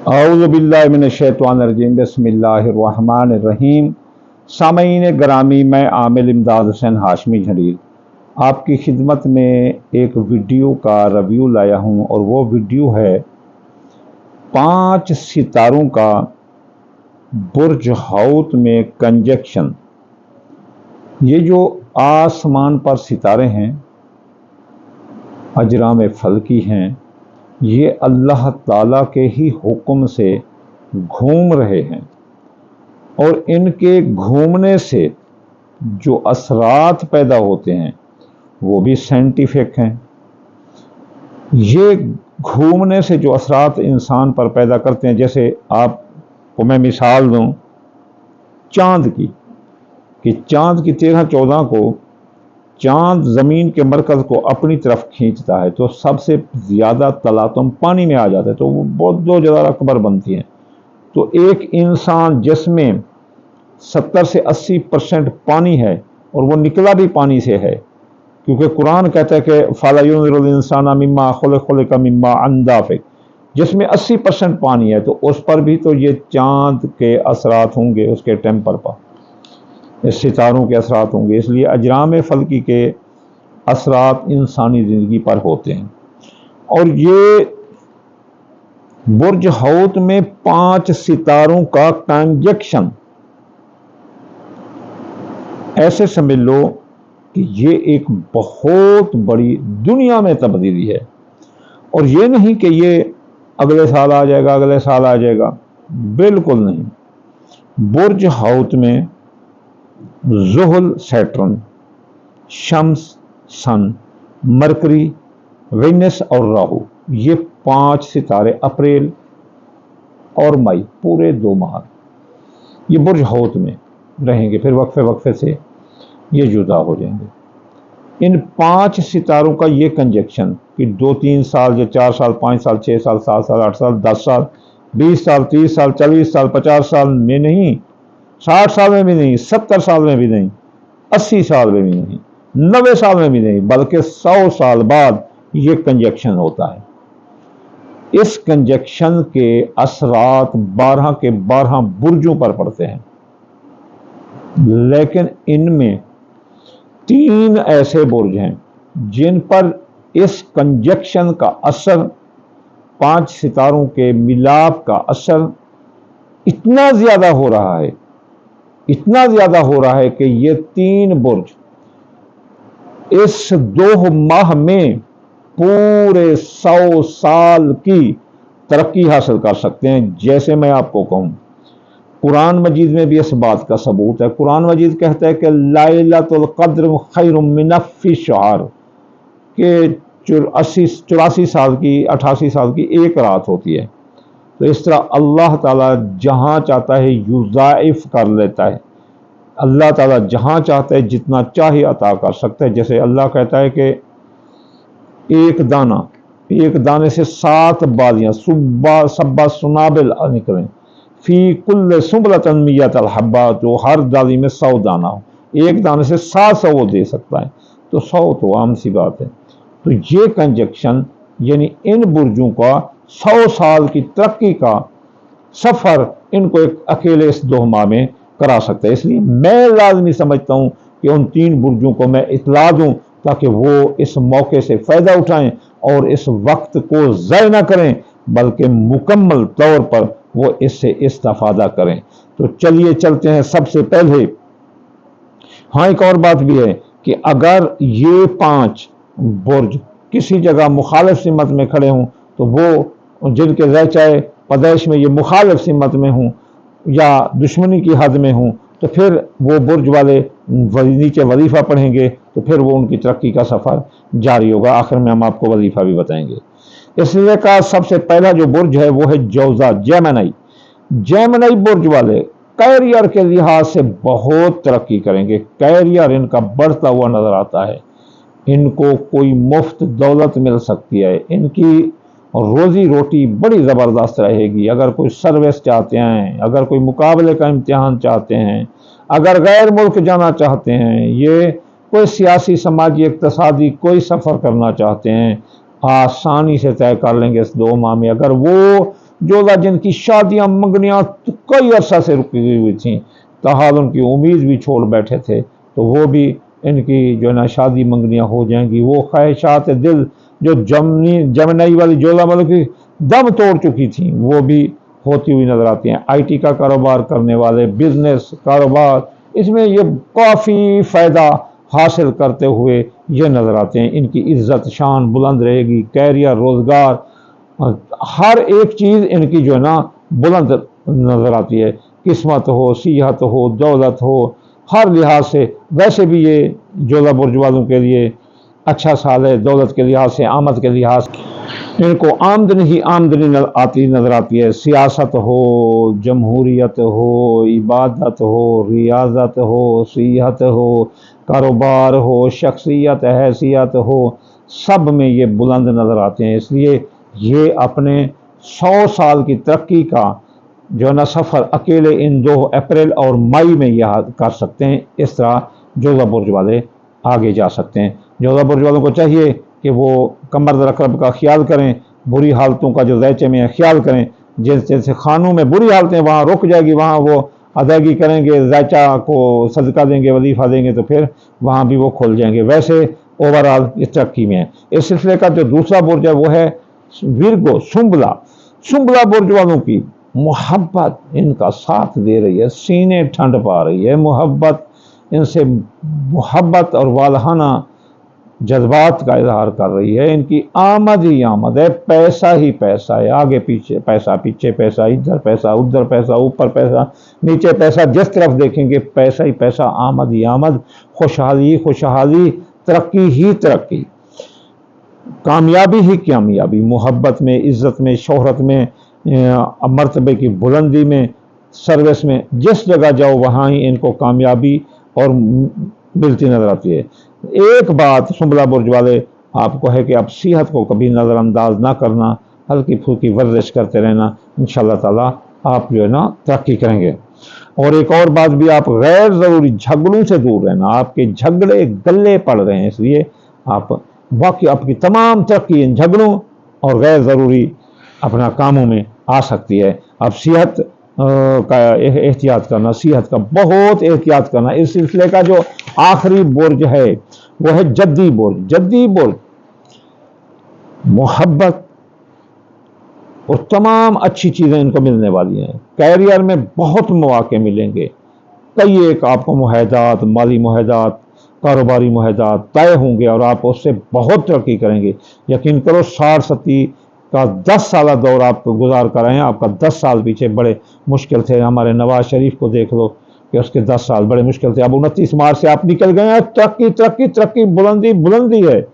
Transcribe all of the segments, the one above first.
औज़ु बिल्लाहि मिनश्शैतानिर्रजीम बिस्मिल्लाहिर्रहमानिर्रहीम। सामईन ग्रामी, मैं आमिल इमदाद हुसैन हाशमी झंडीर आपकी खिदमत में एक वीडियो का रिव्यू लाया हूँ, और वो वीडियो है 5 सितारों का बुर्ज हौत में कंजक्शन। ये जो आसमान पर सितारे हैं, अजराम फल्की हैं, ये अल्लाह ताला के ही हुक्म से घूम रहे हैं, और इनके घूमने से जो असरात पैदा होते हैं वो भी साइंटिफिक हैं। ये घूमने से जो असरात इंसान पर पैदा करते हैं, जैसे आपको मैं मिसाल दूं चाँद की, कि चाँद की 13-14 को चाँद ज़मीन के मरकज़ को अपनी तरफ खींचता है तो सबसे ज़्यादा तलातुम पानी में आ जाता है, तो वो बहुत ज़्यादा अकबर बनती हैं। तो एक इंसान जिसमें 70 से 80% पानी है, और वो निकला भी पानी से है, क्योंकि कुरान कहता है कि फ़ला युनज़िरुल इंसाना मिम्मा खुलिक़ मिम्मा अंदाफ़िक, जिसमें 80% पानी है, तो उस पर भी तो ये चाँद के असरात होंगे, उसके टेम्पर पर इस सितारों के असरात होंगे। इसलिए अजराम फल्की के असरात इंसानी ज़िंदगी पर होते हैं। और ये बुर्ज हौत में 5 सितारों का कंजक्शन, ऐसे समझ लो कि ये एक बहुत बड़ी दुनिया में तब्दीली है। और ये नहीं कि ये अगले साल आ जाएगा, अगले साल आ जाएगा, बिल्कुल नहीं। बुर्ज हौत में ज़ुहल सैटर्न, शम्स सन, मरकरी, वेनस और राहु, ये 5 सितारे अप्रैल और मई पूरे 2 माह ये बुर्ज हौत में रहेंगे, फिर वक्फे वक्फे से ये जुदा हो जाएंगे। इन 5 सितारों का ये कंजक्शन कि 2-3 साल या 4 साल, 5 साल, 6 साल, 7 साल, 8 साल, 10 साल, 20 साल, 30 साल, 40 साल, 50 साल में नहीं, 60 साल में भी नहीं, 70 साल में भी नहीं, 80 साल में भी नहीं, 90 साल में भी नहीं, बल्कि 100 साल बाद ये कंजक्शन होता है। इस कंजक्शन के असरात 12 के 12 बुर्जों पर पड़ते हैं, लेकिन इनमें 3 ऐसे बुर्ज हैं जिन पर इस कंजक्शन का असर, 5 सितारों के मिलाप का असर इतना ज़्यादा हो रहा है, इतना ज़्यादा हो रहा है कि ये 3 बुर्ज इस 2 माह में पूरे 100 साल की तरक्की हासिल कर सकते हैं। जैसे मैं आपको कहूँ, कुरान मजीद में भी इस बात का सबूत है। कुरान मजीद कहता है कि लैलतुल क़द्र खैरुम मिन अल्फ़ि शहर, के 84 साल की, 88 साल की एक रात होती है। तो इस तरह अल्लाह ताला जहाँ चाहता है युज़ाइफ़ कर लेता है। अल्लाह ताला जहाँ चाहता है जितना चाहे अता कर सकता है। जैसे अल्लाह कहता है कि एक दाने से 7 बालियाँ सब्बा सुनाबिल निकलें, फ़ी कुल्ल सुबलतन मियतल हब्बा, तो हर डाली में 100 दाना हो, एक दाने से 700 वो दे सकता है, तो 100 तो आम सी बात है। तो ये कंजक्शन यानी इन बुर्जों का 100 साल की तरक्की का सफ़र इनको एक अकेले इस 2 माह में करा सकता है। इसलिए मैं लाजमी समझता हूँ कि उन 3 बुर्जों को मैं इतला दूँ, ताकि वो इस मौके से फ़ायदा उठाएं और इस वक्त को ज़ाय ना करें, बल्कि मुकम्मल तौर पर वो इससे इस्तेफ़ादा करें। तो चलिए चलते हैं। सबसे पहले हाँ, एक और बात भी है कि अगर ये 5 बुर्ज किसी जगह मुखालिफ सिमत में खड़े हों, तो वो जिनके ज़ैचाए पदैश में ये मुखालिफ सिमत में हों या दुश्मनी की हद में हों, तो फिर वो बुर्ज वाले नीचे वजीफ़ा पढ़ेंगे, तो फिर वो उनकी तरक्की का सफ़र जारी होगा। आखिर में हम आपको वजीफ़ा भी बताएंगे। इसलिए का सबसे पहला जो बुर्ज है वो है जौज़ा, जेमिनी बुर्ज वाले कैरियर के लिहाज से बहुत तरक्की करेंगे। कैरियर इनका बढ़ता हुआ नज़र आता है। इनको कोई मुफ्त दौलत मिल सकती है, इनकी रोज़ी रोटी बड़ी ज़बरदस्त रहेगी। अगर कोई सर्विस चाहते हैं, अगर कोई मुकाबले का इम्तिहान चाहते हैं, अगर गैर मुल्क जाना चाहते हैं, ये कोई सियासी, समाजी, इक़्तिसादी कोई सफ़र करना चाहते हैं, आसानी से तय कर लेंगे इस 2 माह में। अगर वो जोधा जिनकी शादियां मंगनियां तो कई अरसा से रुकी हुई थी, ताहाल उनकी उम्मीद भी छोड़ बैठे थे, तो वो भी इनकी जो है ना शादी मंगनियां हो जाएंगी। वो ख्वाहिशात दिल जो जमनई वाली जोधा मतलब की दम तोड़ चुकी थी, वो भी होती हुई नजर आती हैं। आईटी का कारोबार करने वाले, बिजनेस कारोबार, इसमें ये काफ़ी फ़ायदा हासिल करते हुए ये नज़र आते हैं। इनकी इज्जत शान बुलंद रहेगी, कैरियर, रोज़गार, हर एक चीज़ इनकी जो है ना बुलंद नज़र आती है। किस्मत हो, सिहत हो, दौलत हो, हर लिहाज से। वैसे भी ये जोधा बुर्ज वालों के लिए अच्छा साल है, दौलत के लिहाज से, आमद के लिहाज से। इनको आमदनी ही आमदनी आती नजर आती है। सियासत हो, जमहूरियत हो, इबादत हो, रियाजत हो, सिहत हो, कारोबार हो, शख्सियत हैसियत हो, सब में ये बुलंद नजर आते हैं। इसलिए ये अपने 100 साल की तरक्की का जो है ना सफ़र अकेले इन 2 अप्रैल और मई में यह कर सकते हैं। इस तरह जोधा बुर्ज वाले आगे जा सकते हैं। जोधा बुर्ज वालों को चाहिए कि वो कमर रकब का ख्याल करें, बुरी हालतों का जो ज़ैचे में ख्याल करें। जैसे खानों में बुरी हालतें वहाँ रुक जाएगी, वहाँ वो अदायगी करेंगे, ज़ैचा को सदका देंगे, वजीफ़ा देंगे, तो फिर वहाँ भी वो खुल जाएंगे। वैसे ओवरऑल इस तरक्की में है। इस सिलसिले का जो दूसरा बुर्ज है वो है विरगो, सुंबला। सुंबला बुर्ज वालों की मोहब्बत इनका साथ दे रही है, सीने ठंड पा रही है। मोहब्बत इनसे मोहब्बत और वालहाना जज्बात का इजहार कर रही है। इनकी आमद ही आमद है, पैसा ही पैसा है, आगे पीछे पैसा, पीछे पैसा, इधर पैसा, उधर पैसा, ऊपर पैसा, नीचे पैसा, जिस तरफ देखेंगे पैसा ही पैसा, आमद ही आमद, खुशहाली खुशहाली, तरक्की ही तरक्की, कामयाबी ही कामयाबी। मोहब्बत में, इज़्ज़त में, शोहरत में, मर्तबे की बुलंदी में, सर्विस में, जिस जगह जाओ वहाँ ही इनको कामयाबी और मिलती नजर आती है। एक बात सुंबला बुर्ज वाले आपको है कि आप सेहत को कभी नज़रअंदाज ना करना, हल्की फुल्की वर्जिश करते रहना, इंशाअल्लाह ताला आप जो है ना तरक्की करेंगे। और एक और बात भी, आप गैर ज़रूरी झगड़ों से दूर रहना। आपके झगड़े गले पड़ रहे हैं, इसलिए आप बाकी आपकी तमाम तरक्की इन झगड़ों और गैर ज़रूरी अपना कामों में आ सकती है। अब सेहत का एहतियात करना, सेहत का बहुत एहतियात करना। इस सिलसिले का जो आखिरी बुर्ज है वो है जद्दी बुर्ज। जद्दी बुर्ज मोहब्बत और तमाम अच्छी चीज़ें इनको मिलने वाली हैं। कैरियर में बहुत मौके मिलेंगे, कई एक आपको मुआहदात, माली मुआहदात, कारोबारी मुआहदात तय होंगे और आप उससे बहुत तरक्की करेंगे। यकीन करो 60-70 का 10 साल दौर आप गुजार कर रहे हैं। आपका 10 साल पीछे बड़े मुश्किल थे। हमारे नवाज शरीफ को देख लो कि उसके 10 साल बड़े मुश्किल थे। अब 29 मार्च से आप निकल गए हैं। तरक्की तरक्की तरक्की, बुलंदी बुलंदी है।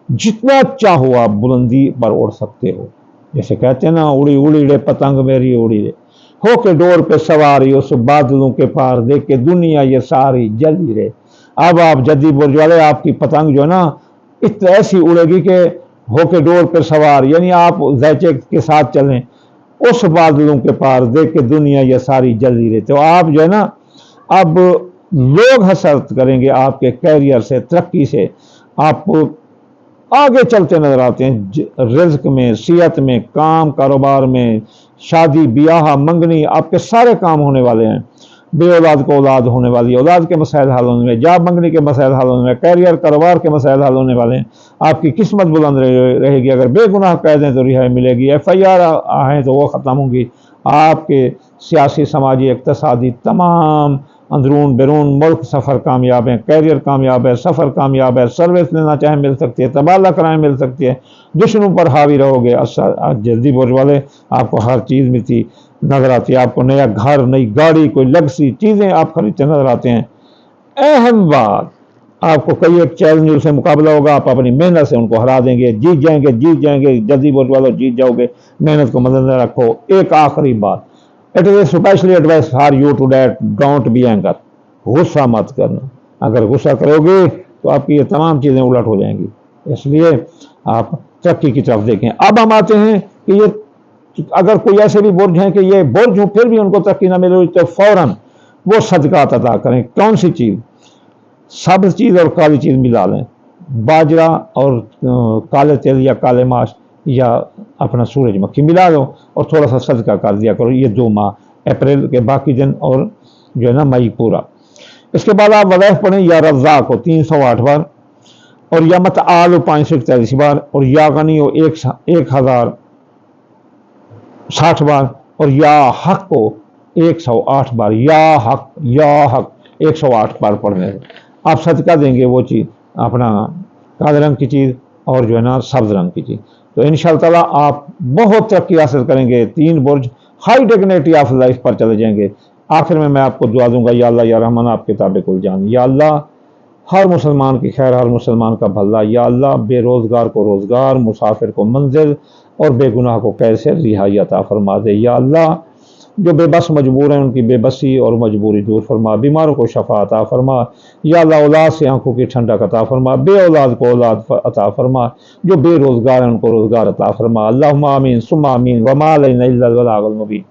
जितना चाहो आप बुलंदी पर उड़ सकते हो। जैसे कहते हैं ना, उड़ी उड़ी रे पतंग मेरी उड़ी रे, हो के डोर पे सवारी उस बादलों के पार, देख के दुनिया ये सारी जली रे। अब आप जद्दी बुर्ज वाले, आपकी पतंग जो है ना इतनी ऐसी उड़ेगी कि होके डोर पर सवार, यानी आप ज़ैचे के साथ चलें उस बादलों के पार, देख के दुनिया ये सारी जल्दी रहे। तो आप जो है ना, अब लोग हसरत करेंगे आपके कैरियर से, तरक्की से। आप आगे चलते नजर आते हैं रिज्क में, सेहत में, काम कारोबार में, शादी ब्याह मंगनी, आपके सारे काम होने वाले हैं। बे औलाद को औलाद होने वाली, औलाद के मसाइल हल होने में, जॉब मंगनी के मसाइल हल होने में, कैरियर कारोबार के मसाइल हल होने वाले हैं। आपकी किस्मत बुलंद रहेगी। अगर बेगुनाह कह दें तो रिहाई मिलेगी, FIR आए तो वो ख़त्म होंगी। आपके सियासी, समाजी, इक़्तिसादी तमाम अंदरून बैरून मुल्क सफ़र कामयाब है, कैरियर कामयाब है, सफ़र कामयाब है, सर्विस लेना चाहे मिल सकती है, तबादला कराएँ मिल सकती है, दुश्मनों पर हावी रहोगे। जल्दी बुर्ज वाले आपको हर चीज़ मिलती नजर आती है। आपको नया घर, नई गाड़ी, कोई लग्जरी चीज़ें आप खरीदते नजर आते हैं। अहम बात, आपको कई एक चैलेंज से मुकाबला होगा, आप अपनी मेहनत से उनको हरा देंगे, जीत जाएंगे, जीत जाएंगे। जल्दी बुर्ज वालों जीत जाओगे, मेहनत को मद्देनजर रखो। एक आखिरी बात, it is specially advice for you to that, don't be anger. गुस्सा मत करना। अगर गुस्सा करोगे तो आपकी ये तमाम चीज़ें उलट हो जाएंगी। इसलिए आप तरक्की की तरफ देखें। अब हम आते हैं कि ये अगर कोई ऐसे भी बुर्ज हैं कि ये बुर्ज हो फिर भी उनको तरक्की ना मिले, तो फौरन वो सदका अता करें। कौन सी चीज़? सब्ज़ चीज़ और काली चीज़ मिला लें। बाजरा और काले तेल या काले माश या اپنا سورج مکھی ملا دو اور تھوڑا سا صدقہ کر دیا کرو، یہ 2 ماہ، اپریل کے باقی دن اور جو ہے نا مئی پورا۔ اس کے بعد آپ وظائف پڑھیں، یا رزاق کو 308 بار، اور یا متعال 541 بار، اور یا غنی 1060 بار، اور یا حق کو 108 بار، یا حق 108 بار پڑھنے ہیں۔ آپ صدقہ دیں گے وہ چیز، اپنا کالے رنگ کی چیز اور جو ہے نا سبز رنگ کی چیز، تو انشاءاللہ تعالیٰ آپ بہت ترقی حاصل کریں گے، 3 برج ہائی ڈگنیٹی آف لائف پر چلے جائیں گے۔ آخر میں آپ کو دعا دوں گا، یا اللہ یا رحمان آپ کتاب کل جان، یا اللہ ہر مسلمان کی خیر، ہر مسلمان کا بھلا، یا اللہ بے روزگار کو روزگار، مسافر کو منزل اور بے گناہ کو کیسے رہائی عطا فرما دے، یا اللہ جو بے بس مجبور ہیں ان کی بے بسی اور مجبوری دور فرما، بیماروں کو شفا عطا فرما، یا اللہ اولاد سے آنکھوں کی ٹھنڈک عطا فرما، بے اولاد کو اولاد عطا فرما، جو بے روزگار ہیں ان کو روزگار عطا فرما، اللہم آمین ثم آمین، وما علینا الا البلاغ المبین۔